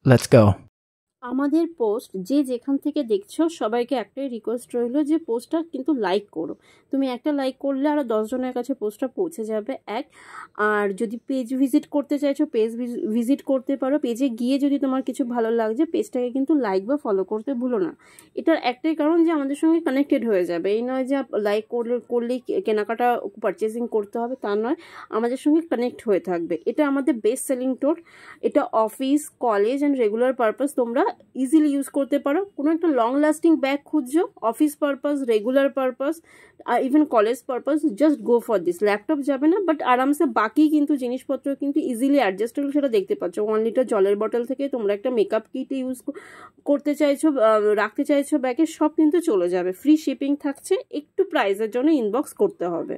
Let's go. আমাদের post যে যেখান থেকে দেখছো সবাইকে একটাই রিকোয়েস্ট রইল যে পোস্টটা কিন্তু লাইক করো। তুমি একটা লাইক করলে আরও 10 জনের কাছে পোস্টটা পৌঁছে যাবে। আর যদি পেজ ভিজিট করতে চাইছো পেজ ভিজিট করতে পারো। পেজে গিয়ে যদি তোমার কিছু ভালো লাগছে পেজটাকে কিন্তু লাইক বা ফলো করতে ভুলো না। এটার একটাই কারণ যে আমাদের সঙ্গে কানেক্টেড হয়ে যাবে। এই নয় যে লাইক করলেই কেনাকাটা পারচেজিং করতে হবে, তা নয়, আমাদের সঙ্গে কানেক্ট হয়ে থাকবে। এটা আমাদের বেস্ট সেলিং টোর। এটা office, college and regular purpose তোমরা ইজিলি ইউজ করতে পারো। কোনো একটা লং লাস্টিং ব্যাগ খুঁজছো, office purpose, regular purpose, even college purpose, just go for this. Laptop যাবে না, বাট আরামসে বাকি কিন্তু জিনিসপত্র কিন্তু ইজিলি অ্যাডজাস্টেবল, সেটা দেখতে পাচ্ছ। 1 লিটার জলের বটল থেকে তোমরা একটা মেকআপ কিট ইউজ করতে চাইছো, রাখতে চাইছো ব্যাগে, সব কিন্তু চলে যাবে। ফ্রি শিপিং থাকছে, একটু প্রাইসের জন্য ইনবক্স করতে হবে।